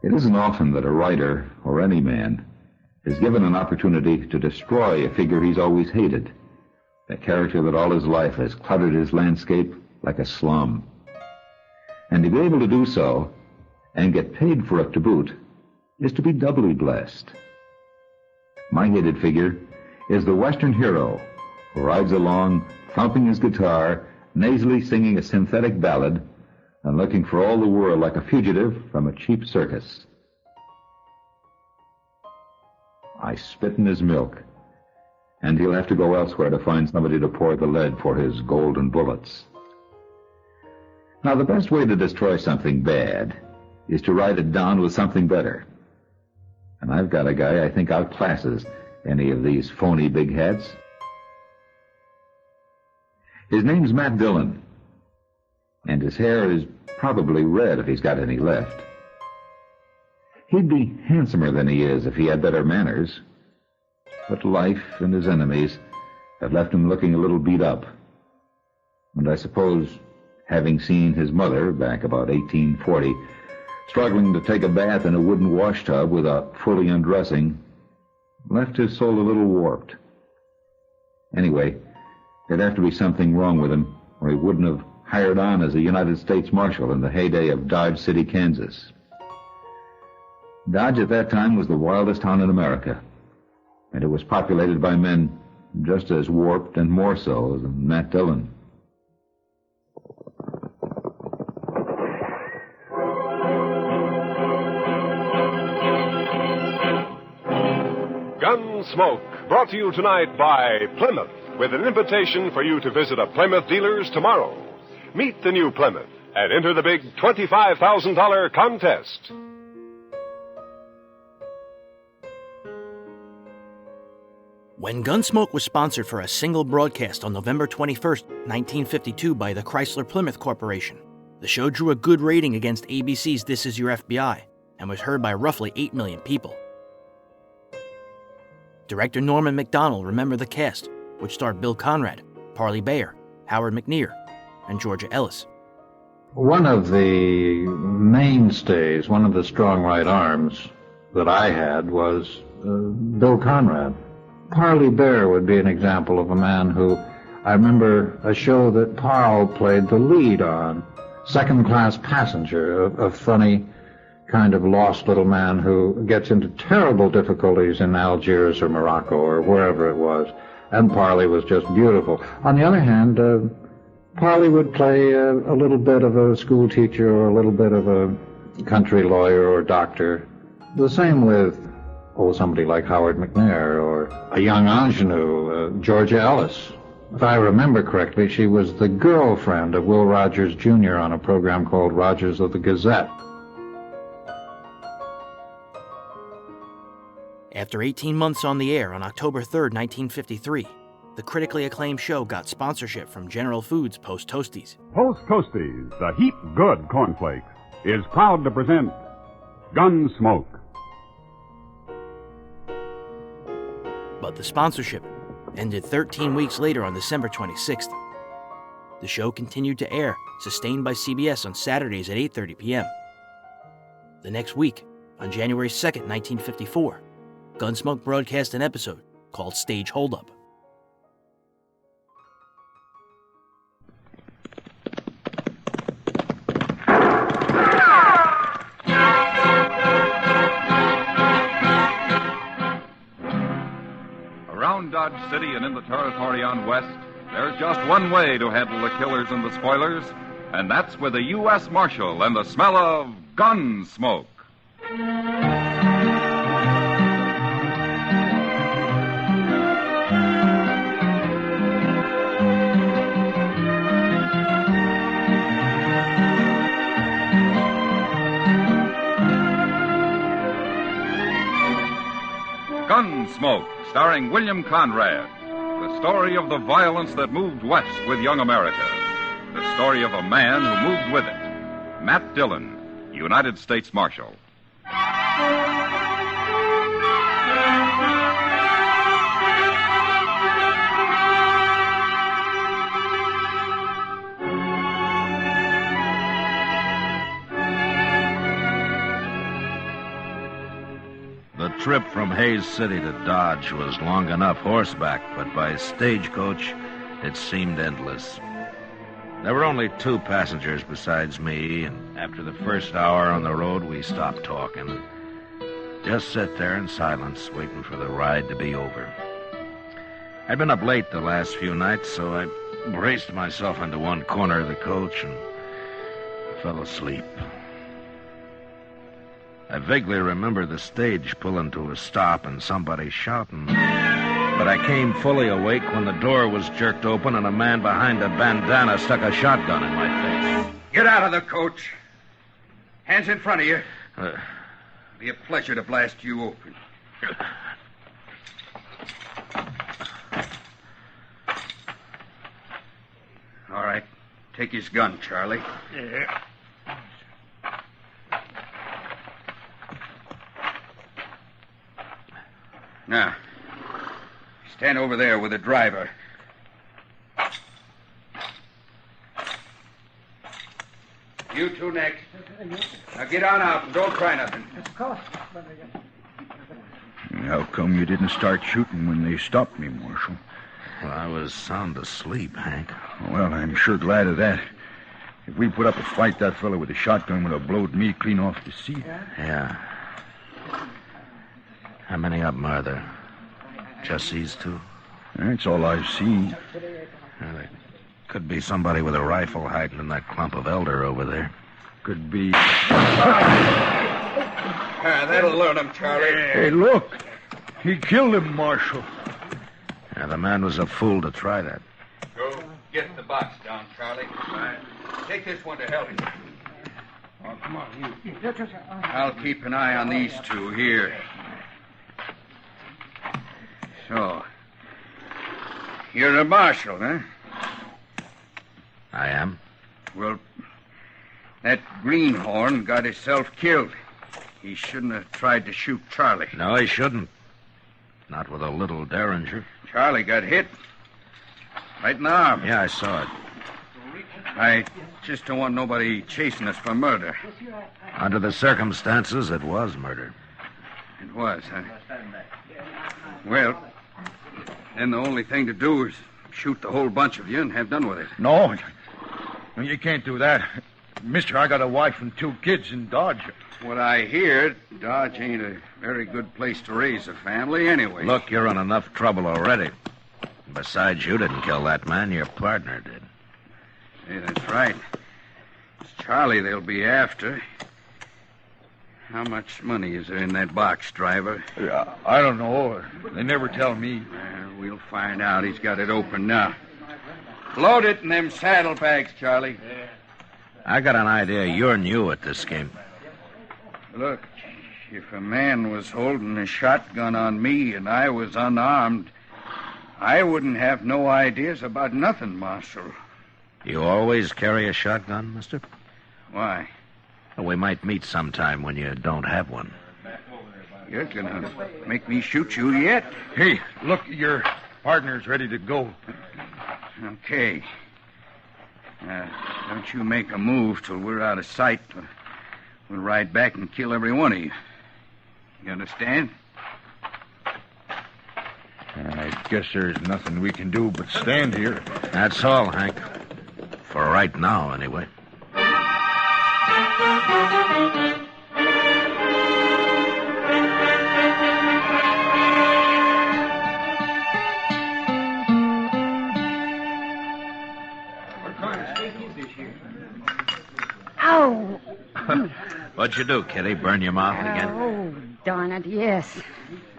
It isn't often that a writer, or any man, is given an opportunity to destroy a figure he's always hated, a character that all his life has cluttered his landscape like a slum. And to be able to do so, and get paid for it to boot, is to be doubly blessed. My hated figure is the Western hero who rides along, thumping his guitar, nasally singing a synthetic ballad, and looking for all the world like a fugitive from a cheap circus. I spit in his milk, and he'll have to go elsewhere to find somebody to pour the lead for his golden bullets. Now, the best way to destroy something bad is to ride it down with something better. And I've got a guy I think outclasses any of these phony big hats. His name's Matt Dillon, and his hair is probably red if he's got any left. He'd be handsomer than he is if he had better manners, but life and his enemies have left him looking a little beat up. And I suppose, having seen his mother back about 1840, struggling to take a bath in a wooden washtub without fully undressing, left his soul a little warped. Anyway, there'd have to be something wrong with him, or he wouldn't have hired on as a United States Marshal in the heyday of Dodge City, Kansas. Dodge at that time was the wildest town in America, and it was populated by men just as warped and more so than Matt Dillon. Gunsmoke, brought to you tonight by Plymouth, with an invitation for you to visit a Plymouth dealer's tomorrow. Meet the new Plymouth and enter the big $25,000 contest. When Gunsmoke was sponsored for a single broadcast on November 21st, 1952 by the Chrysler Plymouth Corporation, the show drew a good rating against ABC's This Is Your FBI and was heard by roughly 8 million people. Director Norman MacDonald remembered the cast, which starred Bill Conrad, Parley Bayer, Howard McNear, and Georgia Ellis. One of the mainstays, one of the strong right arms that I had was Bill Conrad. Parley Bayer would be an example of a man who, I remember a show that Parl played the lead on, Second Class Passenger, a funny kind of lost little man who gets into terrible difficulties in Algiers or Morocco or wherever it was, and Parley was just beautiful. On the other hand, Parley would play a little bit of a school teacher or a little bit of a country lawyer or doctor. The same with somebody like Howard McNair or a young ingenue, Georgia Ellis. If I remember correctly, she was the girlfriend of Will Rogers Jr. on a program called Rogers of the Gazette. After 18 months on the air on October 3rd, 1953, the critically acclaimed show got sponsorship from General Foods Post Toasties. Post Toasties, the heap good cornflakes, is proud to present Gunsmoke. But the sponsorship ended 13 weeks later on December 26th. The show continued to air, sustained by CBS on Saturdays at 8:30 p.m. The next week, on January 2nd, 1954, Gunsmoke broadcast an episode called Stage Holdup. Around Dodge City and in the territory on West, there's just one way to handle the killers and the spoilers, and that's with a U.S. Marshal and the smell of Gunsmoke. Gunsmoke, starring William Conrad. The story of the violence that moved west with young America. The story of a man who moved with it. Matt Dillon, United States Marshal. The trip from Hayes City to Dodge was long enough horseback, but by stagecoach, it seemed endless. There were only 2 passengers besides me, and after the first hour on the road, we stopped talking and just sat there in silence, waiting for the ride to be over. I'd been up late the last few nights, so I braced myself into one corner of the coach and fell asleep. I vaguely remember the stage pulling to a stop and somebody shouting. But I came fully awake when the door was jerked open and a man behind a bandana stuck a shotgun in my face. Get out of the coach. Hands in front of you. It'll be a pleasure to blast you open. All right. Take his gun, Charlie. Yeah. Now, stand over there with the driver. You 2 next. Now get on out and don't try nothing. How come you didn't start shooting when they stopped me, Marshal? Well, I was sound asleep, Hank. Well, I'm sure glad of that. If we put up a fight, that fella with the shotgun would have blowed me clean off the seat. Yeah. How many of them are there? Just these 2? That's all I've seen. Well, there could be somebody with a rifle hiding in that clump of elder over there. Could be... That'll learn him, Charlie. Hey, look. He killed him, Marshal. Yeah, the man was a fool to try that. Go get the box down, Charlie. Take this one to help you. Oh, come on, you. I'll keep an eye on these 2 here. So, you're a marshal, huh? I am. Well, that greenhorn got himself killed. He shouldn't have tried to shoot Charlie. No, he shouldn't. Not with a little derringer. Charlie got hit. Right in the arm. Yeah, I saw it. I just don't want nobody chasing us for murder. Under the circumstances, it was murder. It was, huh? Well, then the only thing to do is shoot the whole bunch of you and have done with it. No, you can't do that. Mister, I got a wife and 2 kids in Dodge. What I hear, Dodge ain't a very good place to raise a family anyway. Look, you're in enough trouble already. Besides, you didn't kill that man. Your partner did. Yeah, that's right. It's Charlie they'll be after. How much money is there in that box, driver? I don't know. They never tell me. We'll find out. He's got it open now. Load it in them saddlebags, Charlie. I got an idea you're new at this game. Look, if a man was holding a shotgun on me and I was unarmed, I wouldn't have no ideas about nothing, Marshal. You always carry a shotgun, mister? Why? Well, we might meet sometime when you don't have one. You're gonna make me shoot you yet? Hey, look, your partner's ready to go. Okay. Don't you make a move till we're out of sight. We'll ride back and kill every one of you. You understand? I guess there's nothing we can do but stand here. That's all, Hank. For right now, anyway. Ow! What'd you do, Kitty? Burn your mouth again? Oh, darn it, yes.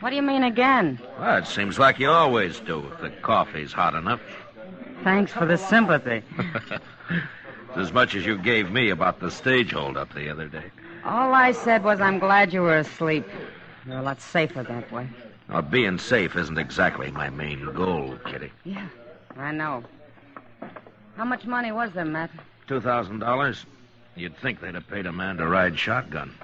What do you mean again? Well, it seems like you always do if the coffee's hot enough. Thanks for the sympathy. It's as much as you gave me about the stage hold-up the other day. All I said was I'm glad you were asleep. You're a lot safer that way. Well, being safe isn't exactly my main goal, Kitty. Yeah, I know. How much money was there, Matt? $2,000? You'd think they'd have paid a man to ride shotgun.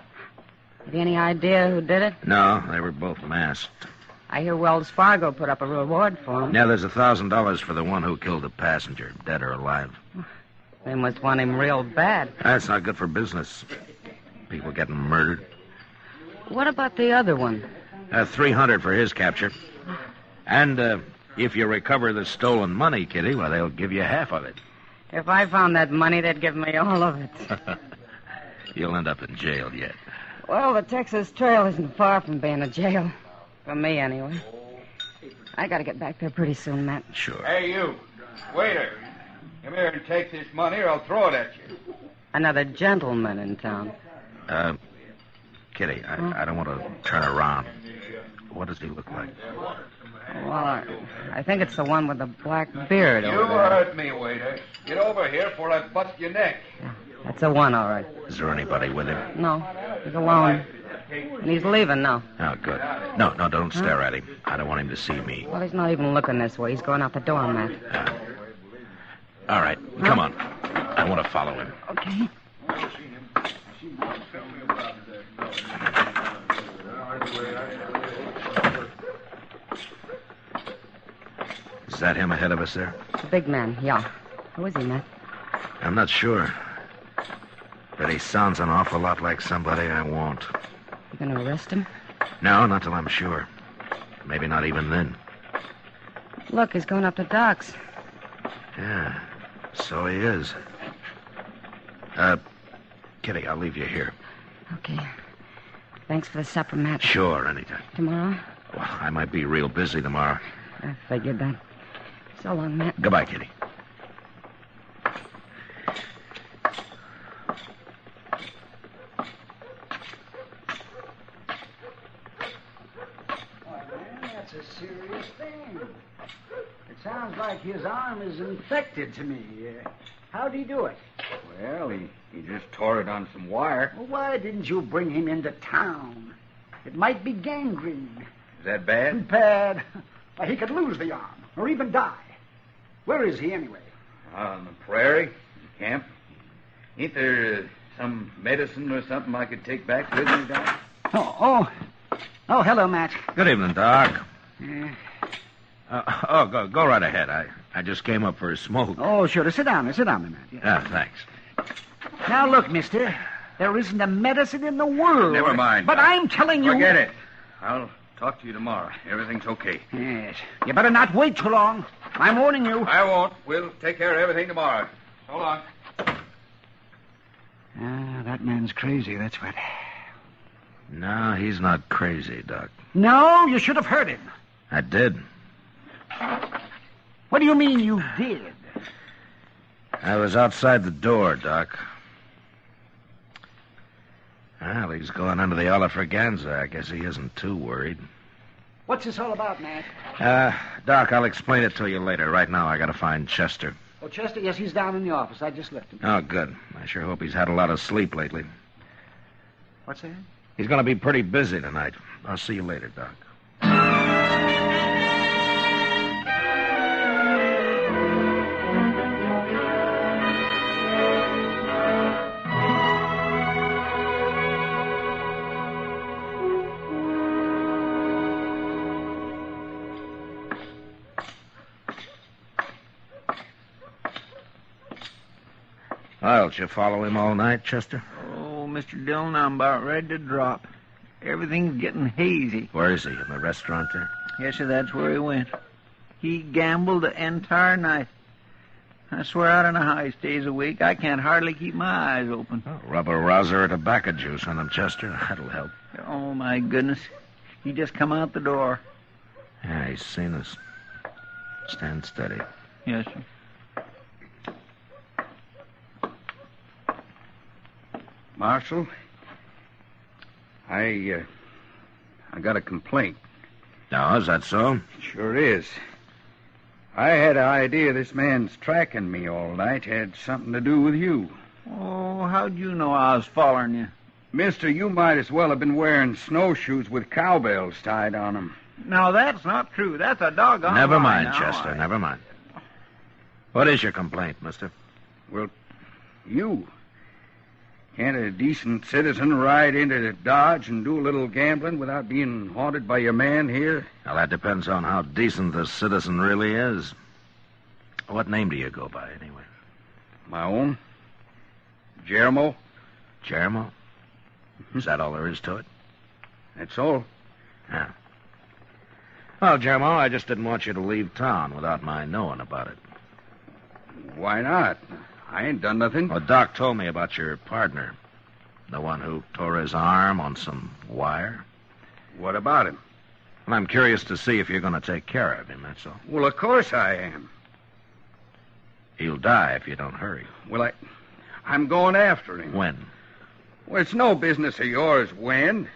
Have you any idea who did it? No, they were both masked. I hear Wells Fargo put up a reward for him. Yeah, there's $1,000 for the one who killed the passenger, dead or alive. They must want him real bad. That's not good for business. People getting murdered. What about the other one? $300 for his capture. And if you recover the stolen money, Kitty, well, they'll give you half of it. If I found that money, they'd give me all of it. You'll end up in jail yet. Well, the Texas Trail isn't far from being a jail. For me, anyway. I gotta get back there pretty soon, Matt. Sure. Hey, you. Waiter. Come here and take this money or I'll throw it at you. Another gentleman in town. Kitty, I don't want to turn around. What does he look like? Well, I think it's the one with the black beard You over there. heard me, waiter. Get over here before I bust your neck. That's the one, all right. Is there anybody with him? No, he's alone. And he's leaving now. Oh, good. No, don't stare at him. I don't want him to see me. Well, he's not even looking this way. He's going out the door, Matt. All right, come on. I want to follow him. Okay. Is that him ahead of us there? The big man, yeah. Who is he, Matt? I'm not sure. But he sounds an awful lot like somebody I want. You gonna arrest him? No, not till I'm sure. Maybe not even then. Look, he's going up the docks. Yeah, so he is. Kitty, I'll leave you here. Okay. Thanks for the supper, Matt. Sure, anytime. Tomorrow? Well, I might be real busy tomorrow. I figured that. So long, Matt. Goodbye, Kitty. That's a serious thing. It sounds like his arm is infected to me. How'd he do it? Well, he just tore it on some wire. Well, why didn't you bring him into town? It might be gangrene. Is that bad? Bad. Why, he could lose the arm, or even die. Where is he, anyway? On the prairie, camp. Ain't there some medicine or something I could take back with me, Doc? Oh, hello, Matt. Good evening, Doc. Yeah. Go right ahead. I just came up for a smoke. Oh, sure. Sit down, Matt. Yeah, thanks. Now, look, mister. There isn't a medicine in the world. Never mind, But Doc. I'm telling you... Forget it. I'll talk to you tomorrow. Everything's okay. Yes. You better not wait too long. I'm warning you. I won't. We'll take care of everything tomorrow. So long. That man's crazy, that's what. No, he's not crazy, Doc. No, you should have heard him. I did. What do you mean you did? I was outside the door, Doc. Well, he's going under the Oliverganza. I guess he isn't too worried. What's this all about, Matt? Doc, I'll explain it to you later. Right now, I gotta find Chester. Oh, Chester, yes, he's down in the office. I just left him. Oh, good. I sure hope he's had a lot of sleep lately. What's that? He's gonna be pretty busy tonight. I'll see you later, Doc. Well, did you follow him all night, Chester? Oh, Mr. Dillon, I'm about ready to drop. Everything's getting hazy. Where is he? In the restaurant there? Yes, sir, that's where he went. He gambled the entire night. I swear out on a heist days a week, I can't hardly keep my eyes open. Oh, rub a rouser or tobacco juice on him, Chester. That'll help. Oh, my goodness. He just come out the door. Yeah, he's seen us. Stand steady. Yes, sir. Marshal, I got a complaint. No, is that so? Sure is. I had an idea this man's tracking me all night had something to do with you. Oh, how'd you know I was following you? Mister, you might as well have been wearing snowshoes with cowbells tied on them. No, that's not true. That's a doggone Never lie mind, now. Chester, never mind. What is your complaint, mister? Well, you. Can't a decent citizen ride into Dodge and do a little gambling without being haunted by your man here? Well, that depends on how decent the citizen really is. What name do you go by, anyway? My own? Jeremo. Jeremo? Is that all there is to it? That's all. Yeah. Well, Jermo, I just didn't want you to leave town without my knowing about it. Why not? I ain't done nothing. Well, Doc told me about your partner. The one who tore his arm on some wire. What about him? Well, I'm curious to see if you're going to take care of him, that's all. Well, of course I am. He'll die if you don't hurry. Well, I'm going after him. When? Well, it's no business of yours when.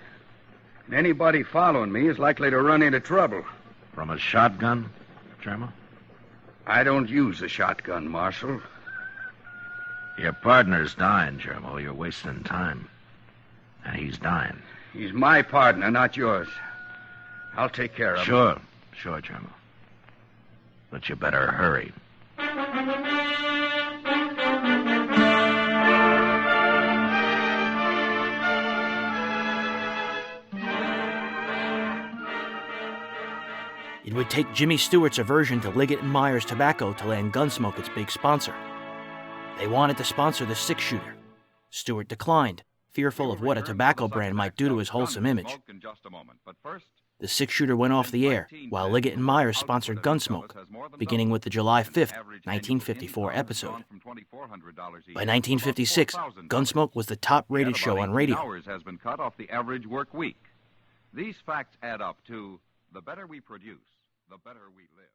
And anybody following me is likely to run into trouble. From a shotgun, Jermo? I don't use a shotgun, Marshal. Your partner's dying, Jermo. You're wasting time. And he's dying. He's my partner, not yours. I'll take care of him. Sure, Jermo. But you better hurry. It would take Jimmy Stewart's aversion to Liggett & Myers Tobacco to land Gunsmoke its big sponsor. They wanted to sponsor the six-shooter. Stewart declined, fearful of what a tobacco brand might do to his wholesome image. The six-shooter went off the air, while Liggett & Myers sponsored Gunsmoke, beginning with the July 5th, 1954 episode. By 1956, Gunsmoke was the top-rated show on radio. Hours has been cut off the average work week. These facts add up to the better we produce, the better we live.